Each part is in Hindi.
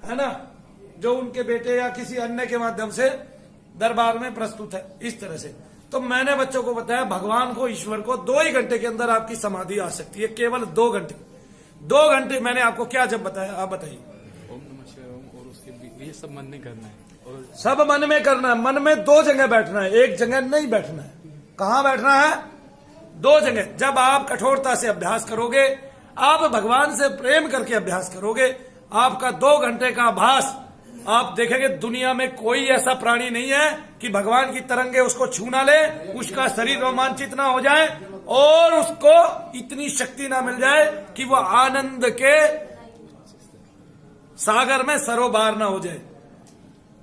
है ना, जो उनके बेटे या किसी अन्य के माध्यम से दरबार में प्रस्तुत है, इस तरह से। तो मैंने बच्चों को बताया भगवान को, ईश्वर को 2 ही घंटे के अंदर आपकी समाधि आ सकती है, केवल 2 घंटे। 2 घंटे मैंने आपको क्या जब बताया, आप बताइए। ओम नमः शिवाय ओम, और उसके ये सब मन में करना है, और सब मन में करना है। मन में 2 जगह बैठना है, एक जगह नहीं बैठना है। कहां बैठना है? 2 जगह। जब आप कठोरता से अभ्यास करोगे, आप भगवान से प्रेम करके अभ्यास करोगे, आपका 2 घंटे का अभ्यास, आप देखेंगे दुनिया में कोई ऐसा प्राणी नहीं है कि भगवान की तरंगे उसको छू ना ले, उसका शरीर रोमांचित ना हो जाए और उसको इतनी शक्ति ना मिल जाए कि वो आनंद के सागर में सरोबार ना हो जाए।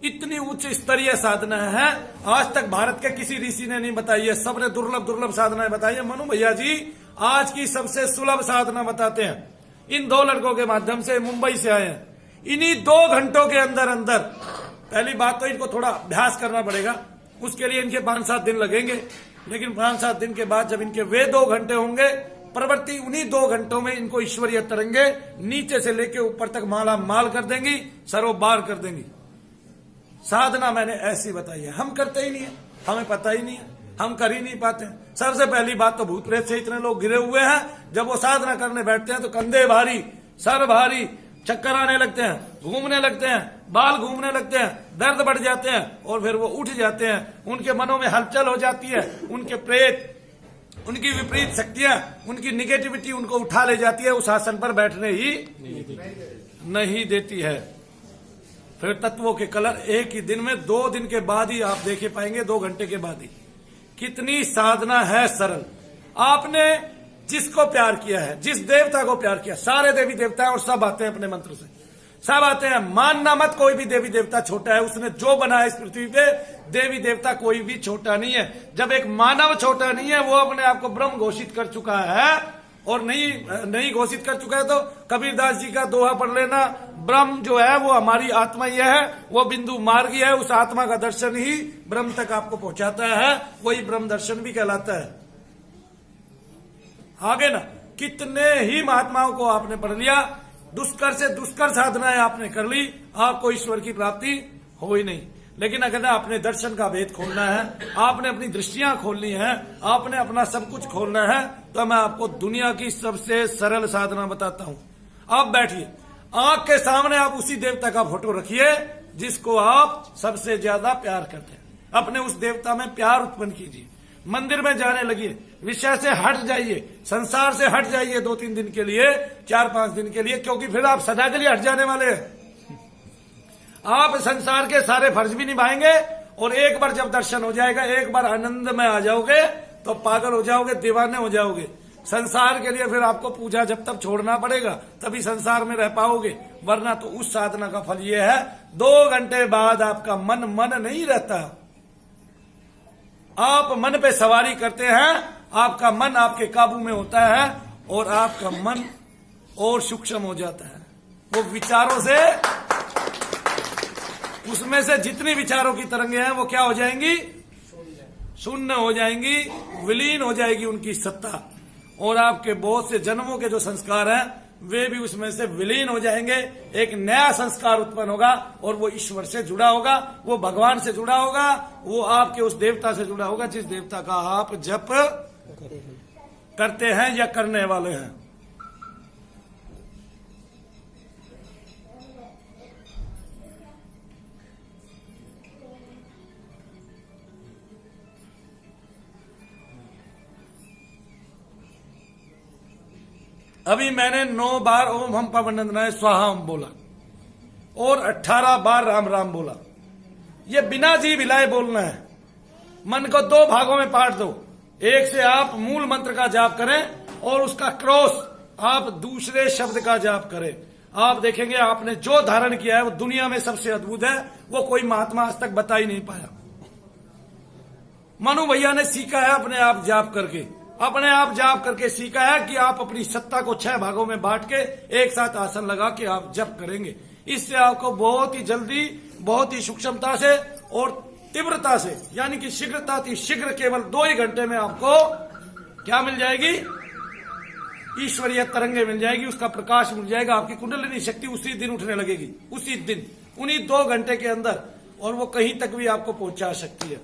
इतनी उच्च स्तरीय साधना है, आज तक भारत के किसी ऋषि ने नहीं बताई है, सबने दुर्लभ दुर्लभ साधनाएं बताई है। मनु भैया जी आज की सबसे सुलभ साधना बताते हैं। इन 2 लड़कों के माध्यम से मुंबई से आए हैं। इन्हीं 2 घंटों के अंदर अंदर, पहली बात तो इनको थोड़ा अभ्यास करना पड़ेगा, उसके लिए इनके 5-7 दिन लगेंगे, लेकिन 5-7 दिन के बाद जब इनके वे 2 घंटे होंगे, प्रवृत्ति उन्हीं 2 घंटों में इनको ईश्वरीय तरंगे नीचे से लेके ऊपर तक माला माल कर देंगी, सरोबार कर देंगी। साधना मैंने ऐसी बताई है, हम करते ही नहीं है, हमें पता ही नहीं है, हम कर ही नहीं पाते हैं। सबसे पहली बात तो भूत प्रेत से इतने लोग घिरे हुए हैं, जब वो साधना करने बैठते हैं तो कंधे भारी, सर भारी, चक्कर आने लगते हैं, घूमने लगते हैं, बाल घूमने लगते हैं, दर्द बढ़ जाते हैं और फिर वो उठ जाते हैं। उनके मनों में हलचल हो जाती है, उनके प्रेत, उनकी विपरीत शक्तियां, उनकी निगेटिविटी उनको उठा ले जाती है, उस आसन पर बैठने ही नहीं देती है। फिर तत्वों के कलर एक ही दिन में, 2 दिन के बाद ही आप देखे पाएंगे, 2 घंटे के बाद ही। कितनी साधना है सरल। आपने जिसको प्यार किया है, जिस देवता को प्यार किया, सारे देवी देवता और सब आते हैं अपने मंत्र से, सब आते हैं। मानना मत कोई भी देवी देवता छोटा है, उसने जो बनाया इस पृथ्वी पे, देवी देवता कोई भी छोटा नहीं है। जब एक मानव छोटा नहीं है, वो अपने आप को ब्रह्म घोषित कर चुका है और नहीं घोषित कर चुका है, तो कबीरदास जी का दोहा पढ़ लेना, ब्रह्म जो है वो हमारी आत्मा ही है, वो बिंदु मार्ग ही है, उस आत्मा का दर्शन ही ब्रह्म तक आपको पहुंचाता है, वही ब्रह्म दर्शन भी कहलाता है। आगे ना, कितने ही महात्माओं को आपने पढ़ लिया, दुष्कर से दुष्कर साधनाएं आपने कर ली, आपको ईश्वर की प्राप्ति हो ही नहीं। लेकिन अगर आपने दर्शन का भेद खोलना है, आपने अपनी दृष्टियां खोलनी है, आपने अपना सब कुछ खोलना है, तो मैं आपको दुनिया की सबसे सरल साधना बताता हूं। आप बैठिए, आंख के सामने आप उसी देवता का फोटो रखिए जिसको आप सबसे ज्यादा प्यार करते हैं। अपने उस देवता में प्यार उत्पन्न कीजिए, मंदिर में जाने लगिए, विषय से हट जाइए, संसार से हट जाइए 2-3 दिन के लिए, 4-5 दिन के लिए, क्योंकि फिर आप सदा के लिए हट जाने वाले हैं। आप संसार के सारे फर्ज भी निभाएंगे और एक बार जब दर्शन हो जाएगा, एक बार आनंद में आ जाओगे तो पागल हो जाओगे, दीवाने हो जाओगे। संसार के लिए फिर आपको पूजा जब तक छोड़ना पड़ेगा, तभी संसार में रह पाओगे, वरना तो उस साधना का फल ये है, 2 घंटे बाद आपका मन नहीं रहता। आप मन पे सवारी करते हैं, आपका मन आपके काबू में होता है और आपका मन और सूक्ष्म हो जाता है। वो विचारों से, उसमें से जितनी विचारों की तरंगे हैं वो क्या हो जाएंगी? शून्य हो जाएंगी, विलीन हो जाएगी उनकी सत्ता, और आपके बहुत से जन्मों के जो संस्कार हैं वे भी उसमें से विलीन हो जाएंगे। एक नया संस्कार उत्पन्न होगा और वो ईश्वर से जुड़ा होगा, वो भगवान से जुड़ा होगा, वो आपके उस देवता से जुड़ा होगा जिस देवता का आप जप करते हैं या करने वाले हैं। अभी मैंने 9 बार ओम हम पवनंदनाय स्वाहा ओम बोला और 18 बार राम राम बोला। ये बिना जी हिलाए बोलना है। मन को 2 भागों में बांट दो, एक से आप मूल मंत्र का जाप करें और उसका क्रॉस आप दूसरे शब्द का जाप करें। आप देखेंगे आपने जो धारण किया है वो दुनिया में सबसे अद्भुत है, वो कोई महात्मा आज तक बता ही नहीं पाया। मनु भैया ने सीखा है अपने आप जाप करके, अपने आप जाप करके सीखा है कि आप अपनी सत्ता को 6 भागों में बांट के एक साथ आसन लगा के आप जप करेंगे। इससे आपको बहुत ही जल्दी, बहुत ही सूक्ष्मता से और तीव्रता से, यानी कि शीघ्रता, शीघ्र केवल 2 ही घंटे में आपको क्या मिल जाएगी? ईश्वरीय तरंगे मिल जाएगी, उसका प्रकाश मिल जाएगा, आपकी कुंडलिनी शक्ति उसी दिन उठने लगेगी, उसी दिन, उन्हीं 2 घंटे के अंदर, और वो कहीं तक भी आपको पहुंचा सकती है।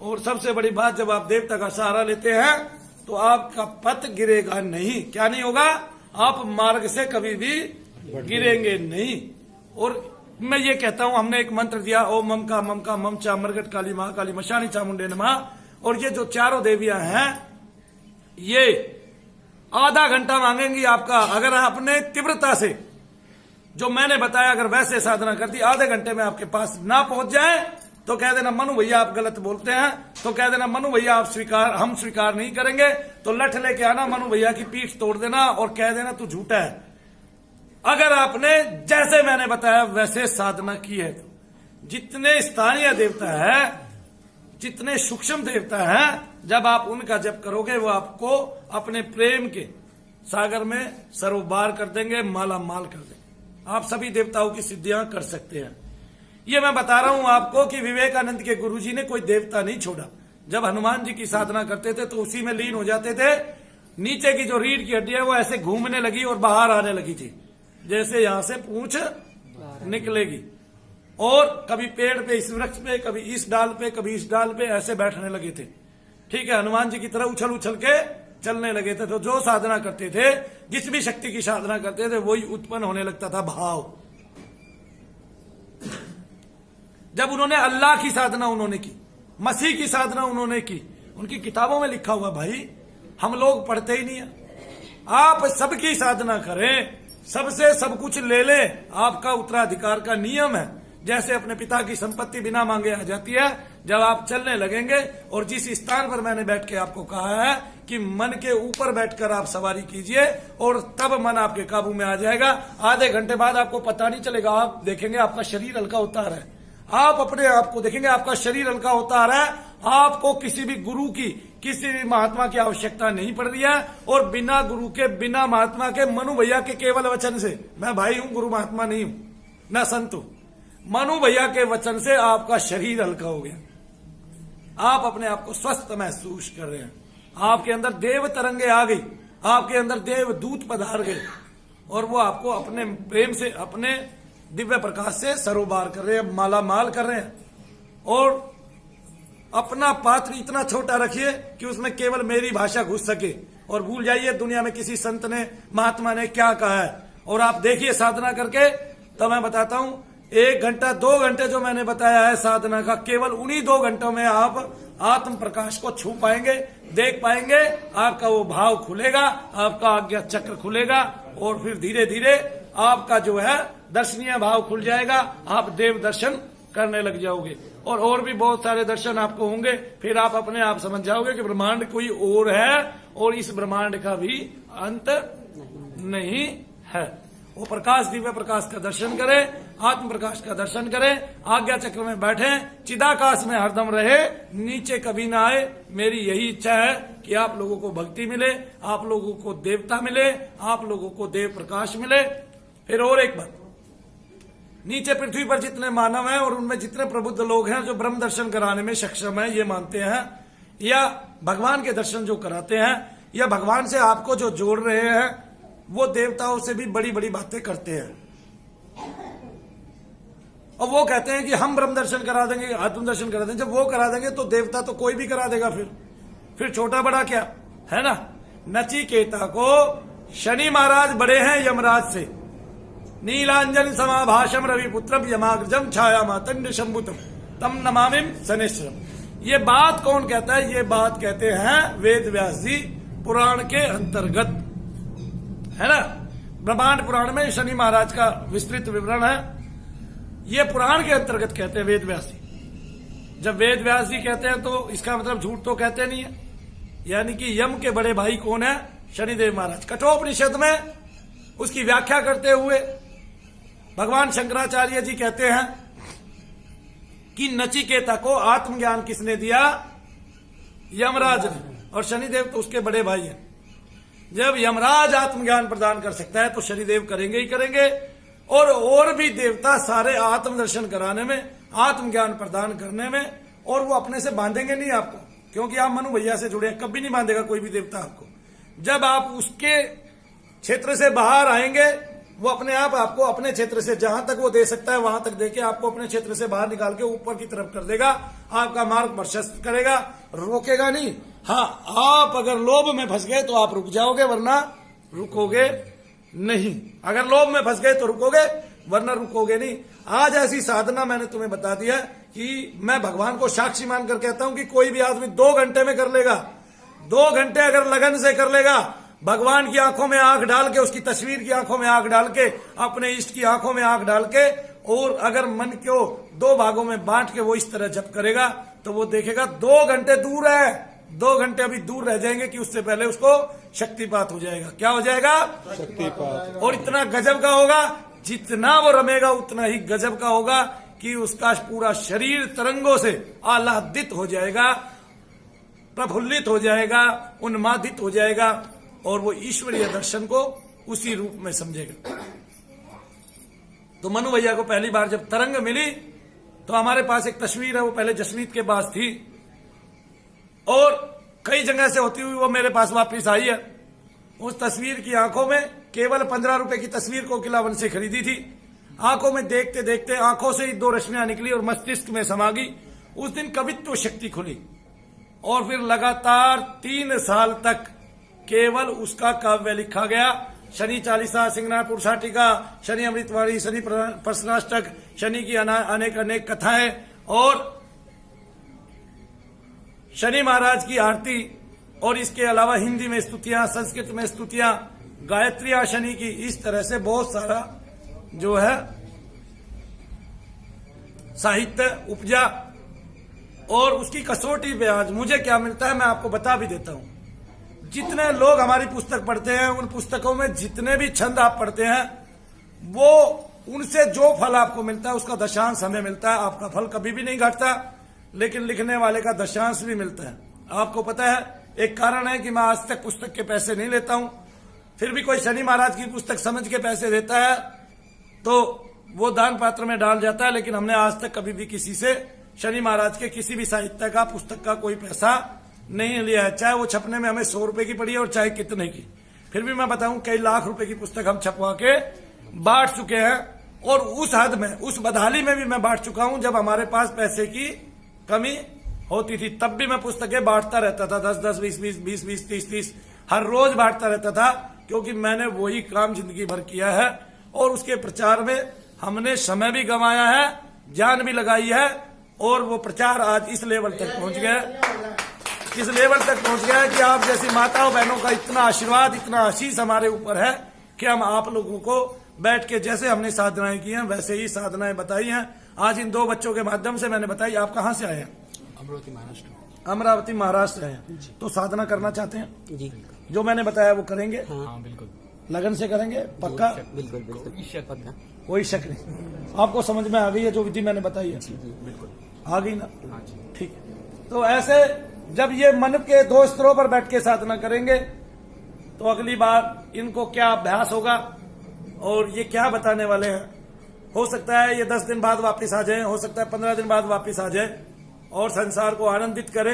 और सबसे बड़ी बात, जब आप देवता का सहारा लेते हैं तो आपका पथ गिरेगा नहीं। क्या नहीं होगा? आप मार्ग से कभी भी गिरेंगे नहीं। और मैं ये कहता हूं, हमने एक मंत्र दिया, ओम मम का मम का मम चा मरगट काली महाकाली मशानी चामुंडे नमः। और ये जो चारों देवियां हैं, ये आधा घंटा मांगेंगी आपका। अगर आपने तीव्रता से जो मैंने बताया, अगर वैसे साधना कर दी, आधे घंटे में आपके पास ना पहुंच जाए तो कह देना मनु भैया आप गलत बोलते हैं, तो कह देना मनु भैया आप हम स्वीकार नहीं करेंगे। तो लठ लेके आना, मनु भैया की पीठ तोड़ देना और कह देना तू झूठा है। अगर आपने जैसे मैंने बताया वैसे साधना की है तो जितने स्थानीय देवता है, जितने सूक्ष्म देवता हैं, जब आप उनका जप करोगे वो आपको अपने प्रेम के सागर में सरोबार कर देंगे, माला माल कर देंगे। आप सभी देवताओं की सिद्धियां कर सकते हैं। ये मैं बता रहा हूं आपको कि विवेकानंद के गुरुजी ने कोई देवता नहीं छोड़ा। जब हनुमान जी की साधना करते थे तो उसी में लीन हो जाते थे। नीचे की जो रीढ़ की हड्डी है वो ऐसे घूमने लगी और बाहर आने लगी थी, जैसे यहां से पूंछ निकलेगी। और कभी पेड़ पे, इस वृक्ष पे, कभी इस डाल पे, कभी इस डाल पे, ऐसे बैठने लगे थे। ठीक है, हनुमान जी की तरह उछल उछल के चलने लगे थे। तो जो साधना करते थे, जिस भी शक्ति की साधना करते थे, वही उत्पन्न होने लगता था भाव। जब उन्होंने अल्लाह की साधना उन्होंने की, मसीह की साधना उन्होंने की, उनकी किताबों में लिखा हुआ, भाई हम लोग पढ़ते ही नहीं है। आप सबकी साधना करें, सबसे सब कुछ ले लें, आपका उत्तराधिकार का नियम है। जैसे अपने पिता की संपत्ति बिना मांगे आ जाती है, जब आप चलने लगेंगे। और जिस स्थान पर मैंने बैठ के आपको कहा है कि मन के ऊपर बैठकर आप सवारी कीजिए और तब मन आपके काबू में आ जाएगा। आधे घंटे बाद आपको पता नहीं चलेगा, आप देखेंगे आपका शरीर हल्का होता है। आप अपने आप को देखेंगे, आपका शरीर हल्का होता आ रहा है। आपको किसी भी गुरु की, किसी भी महात्मा की आवश्यकता नहीं पड़ रही है। और बिना गुरु के, बिना महात्मा के, मनु भैया के केवल वचन से, मैं भाई हूं, गुरु महात्मा नहीं हूं, मैं संत हूं, मनु भैया के वचन से आपका शरीर हल्का हो गया। आप अपने आप को स्वस्थ महसूस कर रहे हैं। आपके अंदर देव तरंगे आ गई, आपके अंदर देव दूत पधार गए और वो आपको अपने प्रेम से, अपने दिव्य प्रकाश से सरोबार कर रहे हैं, माला माल कर रहे हैं। और अपना पात्र इतना छोटा रखिए कि उसमें केवल मेरी भाषा घुस सके, और भूल जाइए दुनिया में किसी संत ने, महात्मा ने क्या कहा है। और आप देखिए साधना करके, तो मैं बताता हूं, 1 घंटा 2 घंटे जो मैंने बताया है साधना का, केवल उन्हीं 2 घंटों में आप आत्म प्रकाश को छू पाएंगे, देख पाएंगे। आपका वो भाव खुलेगा, आपका आज्ञा चक्र खुलेगा, और फिर धीरे धीरे आपका जो है दर्शनीय भाव खुल जाएगा। आप देव दर्शन करने लग जाओगे, और भी बहुत सारे दर्शन आपको होंगे। फिर आप अपने आप समझ जाओगे कि ब्रह्मांड कोई और है, और इस ब्रह्मांड का भी अंत नहीं है। वो प्रकाश, दिव्य प्रकाश का दर्शन करें, आत्म प्रकाश का दर्शन करें, आज्ञा चक्र में बैठें, चिदाकाश में हरदम रहे, नीचे कभी ना आए। मेरी यही इच्छा है कि आप लोगों को भक्ति मिले, आप लोगों को देवता मिले, आप लोगों को देव प्रकाश मिले। फिर और एक बात, नीचे पृथ्वी पर जितने मानव हैं और उनमें जितने प्रबुद्ध लोग हैं जो ब्रह्म दर्शन कराने में सक्षम है, ये मानते हैं, या भगवान के दर्शन जो कराते हैं, या भगवान से आपको जो जोड़ रहे हैं, वो देवताओं से भी बड़ी बड़ी बातें करते हैं। और वो कहते हैं कि हम ब्रह्म दर्शन करा देंगे, आत्म दर्शन करा देंगे। जब वो करा देंगे तो देवता तो कोई भी करा देगा। फिर छोटा बड़ा क्या है ना। नचिकेता को शनि महाराज बड़े हैं यमराज से। नीलांजन समाभाषम रविपुत्रम यमाग्रजम छाया मातंड शंभुतम तम नमामिम शनेश्वरम। ये बात कौन कहता है? ये बात कहते हैं वेद व्यास जी पुराण के अंतर्गत, है ना। ब्रह्मांड पुराण में शनि महाराज का विस्तृत विवरण है। ये पुराण के अंतर्गत कहते हैं वेद व्यास जी। जब वेद व्यास जी कहते हैं तो इसका मतलब झूठ तो कहते नहीं है। यानी कि यम के बड़े भाई कौन है? शनिदेव महाराज। कठोपनिषद में उसकी व्याख्या करते हुए भगवान शंकराचार्य जी कहते हैं कि नचिकेता को आत्मज्ञान किसने दिया? यमराज ने, और शनिदेव तो उसके बड़े भाई हैं। जब यमराज आत्मज्ञान प्रदान कर सकता है तो शनिदेव करेंगे ही करेंगे। और भी देवता सारे आत्म दर्शन कराने में, आत्मज्ञान प्रदान करने में, और वो अपने से बांधेंगे नहीं आपको, क्योंकि आप मनु भैया से जुड़े हैं। कभी नहीं बांधेगा कोई भी देवता आपको। जब आप उसके क्षेत्र से बाहर आएंगे वो अपने आप आपको अपने क्षेत्र से जहां तक वो दे सकता है वहां तक देके आपको अपने क्षेत्र से बाहर निकाल के ऊपर की तरफ कर देगा, आपका मार्ग प्रशस्त करेगा, रोकेगा नहीं। हाँ, आप अगर लोभ में फंस गए तो आप रुक जाओगे, वरना रुकोगे नहीं। अगर लोभ में फंस गए तो रुकोगे, वरना रुकोगे नहीं। आज ऐसी साधना मैंने तुम्हें बता दिया कि मैं भगवान को साक्षी मानकर कहता हूं कि कोई भी आदमी 2 घंटे में कर लेगा। 2 घंटे अगर लगन से कर लेगा, भगवान की आंखों में आंख डाल के, उसकी तस्वीर की आंखों में आंख डाल के, अपने इष्ट की आंखों में आंख डाल के, और अगर मन को 2 भागों में बांट के वो इस तरह जप करेगा तो वो देखेगा 2 घंटे दूर है, 2 घंटे अभी दूर रह जाएंगे कि उससे पहले उसको शक्तिपात हो जाएगा। क्या हो जाएगा? शक्तिपात। और इतना गजब का होगा, जितना वो रमेगा उतना ही गजब का होगा कि उसका पूरा शरीर तरंगों से आह्लादित हो जाएगा, प्रफुल्लित हो जाएगा, उन्मादित हो जाएगा, और वो ईश्वरीय दर्शन को उसी रूप में समझेगा। तो मनु भैया को पहली बार जब तरंग मिली तो हमारे पास एक तस्वीर है, वो पहले जसमीत के पास थी और कई जगह से होती हुई वो मेरे पास वापस आई है। उस तस्वीर की आंखों में केवल 15 रुपए की तस्वीर कोकिलावन से खरीदी थी। आंखों में देखते देखते आंखों से ही 2 रश्मियां निकली और मस्तिष्क में समा गई। उस दिन कवित्व शक्ति खुली और फिर लगातार 3 साल तक केवल उसका काव्य लिखा गया। शनि चालीसा, सिंगनापुर साटिका, शनि अमृतवाणी, शनि प्रश्नाष्टक, शनि की अनेक अनेक कथाएं और शनि महाराज की आरती, और इसके अलावा हिंदी में स्तुतियां, संस्कृत में स्तुतियां, गायत्रियां शनि की, इस तरह से बहुत सारा जो है साहित्य उपजा। और उसकी कसौटी पे आज मुझे क्या मिलता है मैं आपको बता भी देता हूं। जितने लोग हमारी पुस्तक पढ़ते हैं, उन पुस्तकों में जितने भी छंद आप पढ़ते हैं, वो उनसे जो फल आपको मिलता है उसका दशांश हमें मिलता है। आपका फल कभी भी नहीं घटता, लेकिन लिखने वाले का दशांश भी मिलता है। आपको पता है एक कारण है कि मैं आज तक पुस्तक के पैसे नहीं लेता हूं। फिर भी कोई शनि महाराज की पुस्तक समझ के पैसे देता है तो वो दान पात्र में डाल जाता है, लेकिन हमने आज तक कभी भी किसी से शनि महाराज के किसी भी साहित्य का, पुस्तक का कोई पैसा नहीं लिया है, चाहे वो छपने में हमें 100 रुपए की पड़ी है और चाहे कितने की। फिर भी मैं बताऊं कई लाख रुपए की पुस्तक हम छपवा के बांट चुके हैं, और उस हद में, उस बदहाली में भी मैं बांट चुका हूं जब हमारे पास पैसे की कमी होती थी। तब भी मैं पुस्तकें बांटता रहता था, 10-10, 20-20, 20-20, 30-30 हर रोज बांटता रहता था, क्योंकि मैंने वही काम जिंदगी भर किया है। और उसके प्रचार में हमने समय भी गंवाया है, जान भी लगाई है, और वो प्रचार आज इस लेवल तक पहुंच गया है, इस लेवल तक पहुंच गया है कि आप जैसी माताओं बहनों का इतना आशीर्वाद, इतना आशीष हमारे ऊपर है कि हम आप लोगों को बैठ के जैसे हमने साधनाएं की हैं वैसे ही साधनाएं बताई हैं। आज इन 2 बच्चों के माध्यम से मैंने बताई। आप कहाँ से आए हैं? अमरावती महाराष्ट्र। अमरावती महाराष्ट्र हैं, तो साधना करना चाहते हैं? जी जो मैंने बताया वो करेंगे? हाँ बिल्कुल, लगन से करेंगे? पक्का? बिल्कुल बिल्कुल पक्का। कोई शक नहीं। आपको समझ में आ गई है जो विधि मैंने बताई है? बिल्कुल आ गई ना? हाँ जी। ठीक है। तो ऐसे जब ये मन के 2 स्तरों पर बैठ के साधना करेंगे तो अगली बार इनको क्या अभ्यास होगा और ये क्या बताने वाले हैं। हो सकता है ये 10 दिन बाद वापस आ जाए, हो सकता है 15 दिन बाद वापस आ जाए और संसार को आनंदित करे।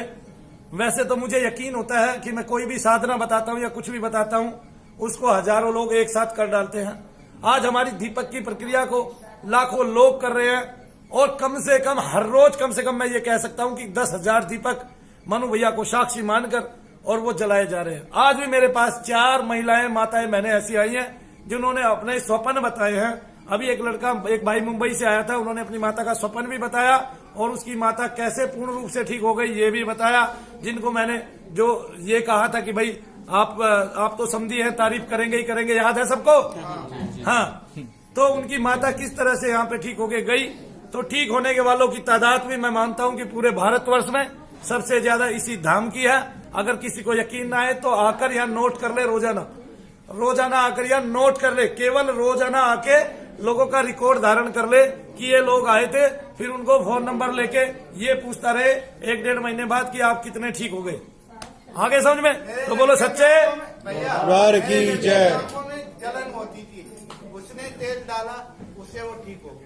वैसे तो मुझे यकीन होता है कि मैं कोई भी साधना बताता हूं या कुछ भी बताता हूं उसको हजारों लोग एक साथ कर डालते हैं। आज हमारी दीपक की प्रक्रिया को लाखों लोग कर रहे हैं, और कम से कम हर रोज कम से कम मैं ये कह सकता हूं कि 10,000 दीपक मनु भैया को साक्षी मानकर और वो जलाए जा रहे हैं। आज भी मेरे पास 4 महिलाएं, माताएं, बहनें ऐसी आई हैं जिन्होंने अपने स्वप्न बताए हैं। अभी एक लड़का, एक भाई मुंबई से आया था, उन्होंने अपनी माता का स्वप्न भी बताया और उसकी माता कैसे पूर्ण रूप से ठीक हो गई ये भी बताया। जिनको मैंने जो ये कहा था कि भाई आप तो समझी हैं, तारीफ करेंगे ही करेंगे, याद है सबको? हाँ। तो उनकी माता किस तरह से यहाँ पे ठीक होके गई। तो ठीक होने के वालों की तादाद भी मैं मानता हूँ कि पूरे भारतवर्ष में सबसे ज्यादा इसी धाम की है। अगर किसी को यकीन ना आए तो आकर यहाँ नोट कर ले, रोजाना आकर यहाँ नोट कर ले, केवल रोजाना आके लोगों का रिकॉर्ड धारण कर ले कि ये लोग आए थे, फिर उनको फोन नंबर लेके ये पूछता रहे 1-1.5 महीने बाद कि आप कितने ठीक हो गए। आगे समझ में? तो बोलो सच्चे दरबार की जय। आंखों में जलन होती थी, उसने तेल डाला, उससे वो ठीक हो गया।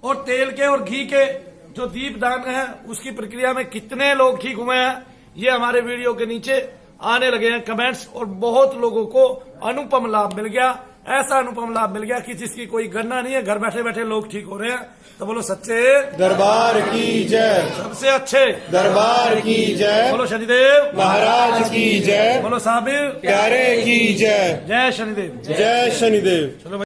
और तेल के और घी के जो दीप दान है उसकी प्रक्रिया में कितने लोग ठीक हुए हैं, ये हमारे वीडियो के नीचे आने लगे हैं कमेंट्स, और बहुत लोगों को अनुपम लाभ मिल गया। ऐसा अनुपम लाभ मिल गया कि जिसकी कोई गणना नहीं है, घर बैठे बैठे लोग ठीक हो रहे हैं। तो बोलो सच्चे दरबार की जय, सबसे अच्छे दरबार की जय, बोलो शनिदेव महाराज की जय, बोलो साबिर प्यारे की जय, जय शनिदेव। जय शनिदेव। चलो